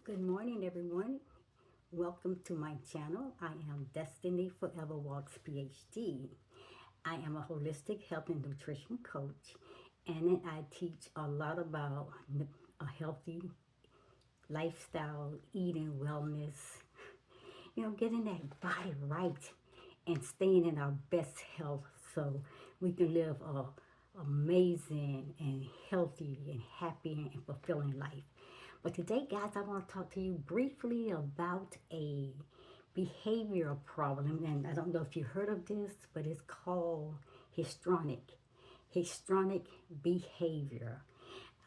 Good morning, everyone. Welcome to my channel. I am DestinyForever Walks Ph.D. I am a holistic health and nutrition coach, and I teach a lot about a healthy lifestyle, eating, wellness, getting that body right and staying in our best health so we can live a amazing and healthy and happy and fulfilling life. But today, guys, I want to talk to you briefly about a behavioral problem. And I don't know if you heard of this, but it's called histrionic. Histrionic behavior.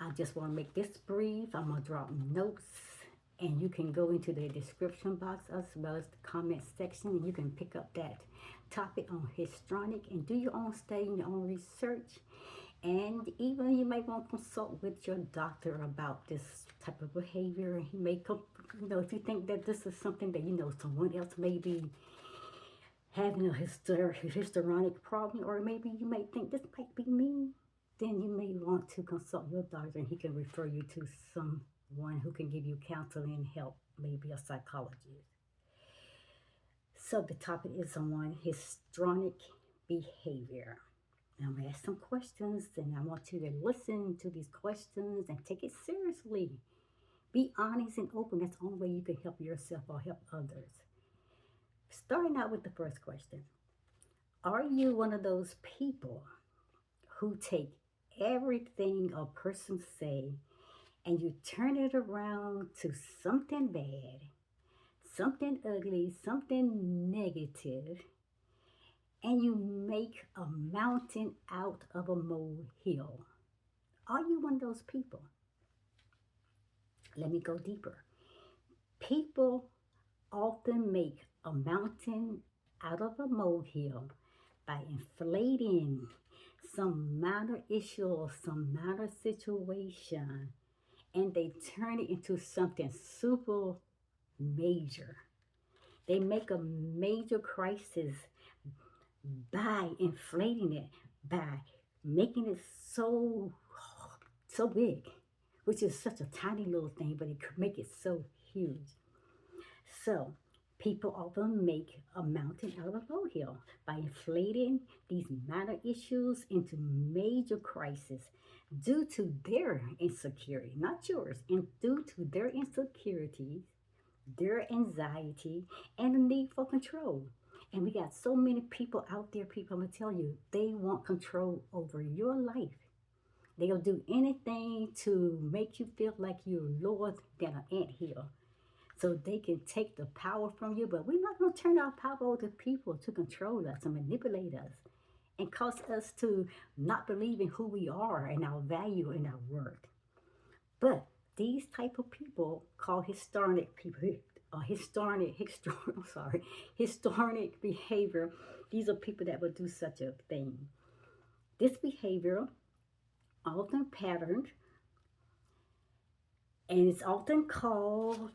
I just want to make this brief. I'm going to drop notes and you can go into the description box as well as the comment section and you can pick up that topic on histrionic and do your own study and your own research. And even you may want to consult with your doctor about this type of behavior. He may come, if you think that this is something that someone else may be having a histrionic problem, or maybe you may think this might be me, then you may want to consult your doctor and he can refer you to someone who can give you counseling and help, maybe a psychologist. So the topic is on histrionic behavior. I'm going to ask some questions and I want you to listen to these questions and take it seriously. Be honest and open. That's the only way you can help yourself or help others. Starting out with the first question. Are you one of those people who take everything a person say and you turn it around to something bad, something ugly, something negative, and you make a mountain out of a molehill? Are you one of those people? Let me go deeper. People often make a mountain out of a molehill by inflating some minor issue or some minor situation and they turn it into something super major. They make a major crisis by inflating it, by making it so big, which is such a tiny little thing, but it could make it so huge. So people often make a mountain out of a molehill by inflating these minor issues into major crises due to their insecurity, not yours, and due to their insecurities, their anxiety, and the need for control. And we got so many people out there, people, I'm going to tell you, they want control over your life. They'll do anything to make you feel like you're lower than an anthill so they can take the power from you. But we're not going to turn our power over to people to control us and manipulate us and cause us to not believe in who we are and our value and our worth. But these type of people called histrionic people, histrionic behavior. These are people that will do such a thing. This behavior often patterned and it's often called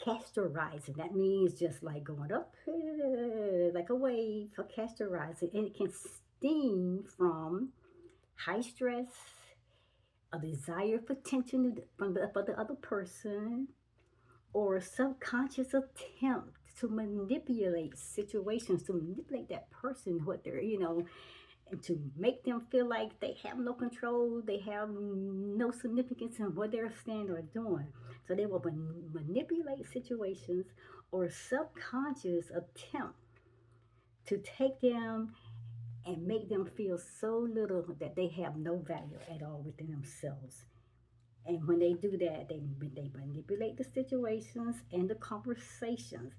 characterized. That means just like going up like a wave for characterized, and it can stem from high stress, a desire for attention for the other person, or a subconscious attempt to manipulate situations, to manipulate that person, what they're, and to make them feel like they have no control, they have no significance in what they're saying or doing. So they will manipulate situations or subconscious attempt to take them and make them feel so little that they have no value at all within themselves. And when they do that, they manipulate the situations and the conversations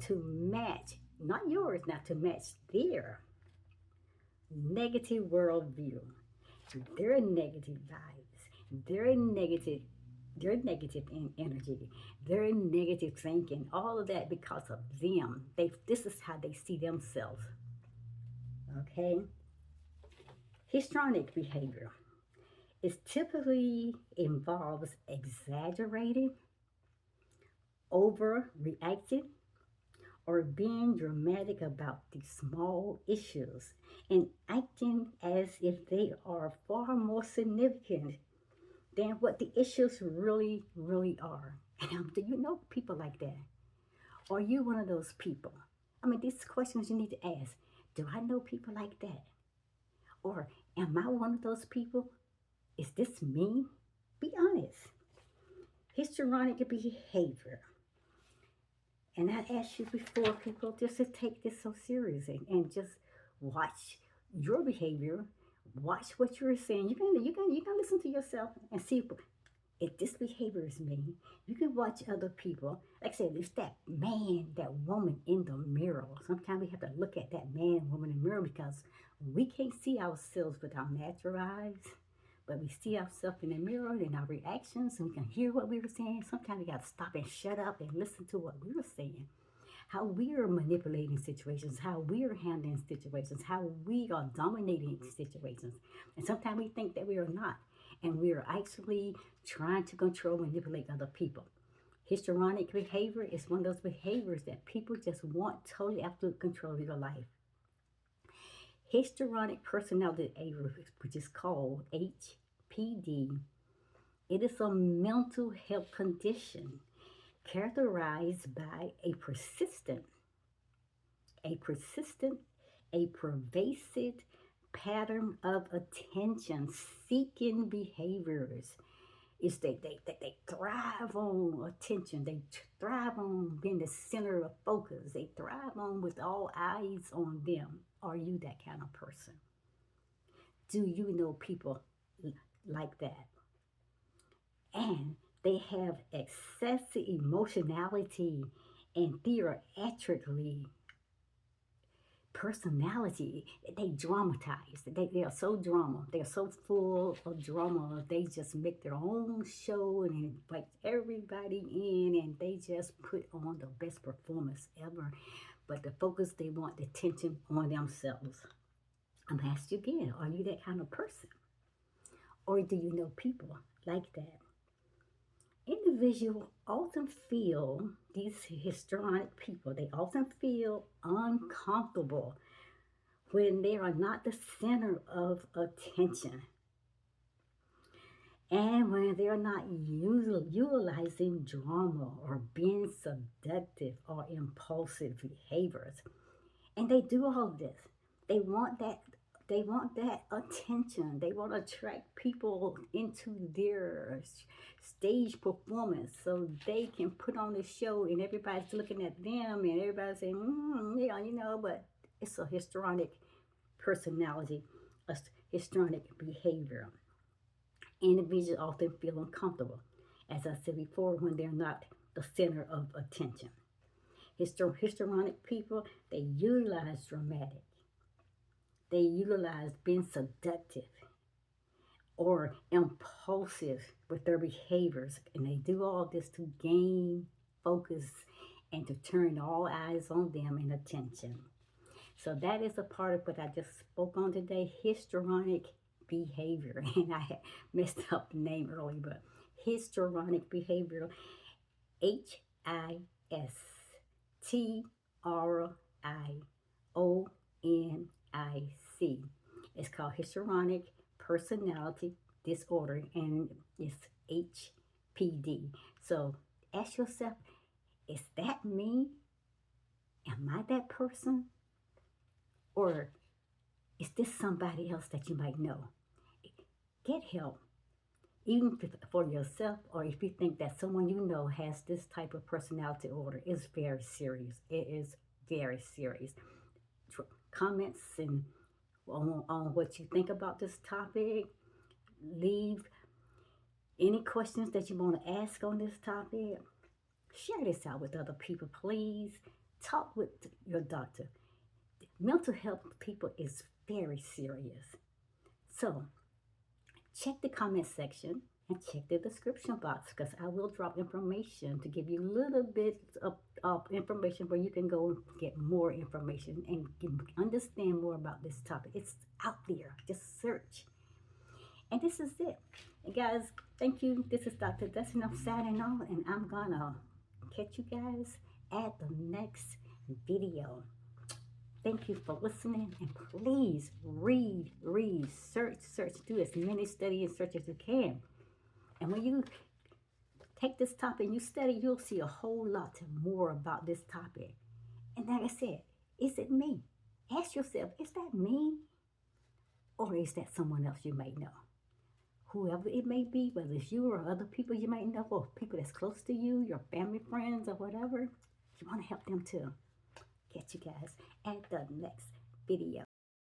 to match, not yours, not to match their negative worldview, their negative vibes, their negative energy, their negative thinking, all of that because of them. This is how they see themselves. Okay? Histrionic behavior. It typically involves exaggerated, overreacted, or being dramatic about these small issues and acting as if they are far more significant than what the issues really, really are. And do you know people like that? Are you one of those people? I mean, these questions you need to ask. Do I know people like that? Or am I one of those people? Is this me? Be honest. Histrionic behavior. And I asked you before, people, just to take this so seriously and just watch your behavior, watch what you're saying. You can listen to yourself and see if this behavior is me. You can watch other people. Like I said, it's that man, that woman in the mirror. Sometimes we have to look at that man, woman in the mirror because we can't see ourselves with our natural eyes. But we see ourselves in the mirror and our reactions, and we can hear what we were saying. Sometimes we got to stop and shut up and listen to what we were saying. How we are manipulating situations, how we are handling situations, how we are dominating situations. And sometimes we think that we are not. And we are actually trying to control, manipulate other people. Histrionic behavior is one of those behaviors that people just want totally absolute control of your life. Histrionic personality disorder, which is called HPD, it is a mental health condition characterized by a persistent, a pervasive pattern of attention seeking behaviors. Is they thrive on attention. They thrive on being the center of focus. They thrive on with all eyes on them. Are you that kind of person? Do you know people like that? And they have excessive emotionality and theatrically personality. They dramatize. They are so drama. They are so full of drama. They just make their own show and invite everybody in, and they just put on the best performance ever. But the focus, they want the attention on themselves. I'm asked you again, are you that kind of person? Or do you know people like that? Individuals often feel, these histrionic people, they often feel uncomfortable when they are not the center of attention and when they're not utilizing drama or being seductive or impulsive behaviors. And they do all this. They want that. They want that attention. They want to attract people into their stage performance so they can put on a show and everybody's looking at them and everybody's saying, yeah, but it's a histrionic personality, a histrionic behavior. Individuals often feel uncomfortable, as I said before, when they're not the center of attention. Histrionic people, they utilize dramatic, they utilize being seductive or impulsive with their behaviors, and they do all this to gain focus and to turn all eyes on them and attention. So that is a part of what I just spoke on today, histrionic behavior. And I had messed up the name earlier, but histrionic behavior, HISTRIONIC. It's called histrionic personality disorder, and it's HPD. So ask yourself, is that me? Am I that person? Or is this somebody else that you might know? Get help, even for yourself, or if you think that someone you know has this type of personality disorder. It's very serious. It is very serious. Comments and on what you think about this topic. Leave any questions that you want to ask on this topic. Share this out with other people, please. Talk with your doctor. Mental health, people, is very serious. So check the comment section and check the description box because I will drop information to give you a little bit of information where you can go and get more information and understand more about this topic. It's out there. Just search. And this is it. And guys, thank you. This is Dr. Destiny. I'm signing off, and I'm going to catch you guys at the next video. Thank you for listening, and please read, search, do as many study and search as you can. And when you take this topic and you study, you'll see a whole lot more about this topic. And like I said, is it me? Ask yourself, is that me? Or is that someone else you may know? Whoever it may be, whether it's you or other people you might know, or people that's close to you, your family, friends, or whatever, you want to help them too. Catch you guys at the next video.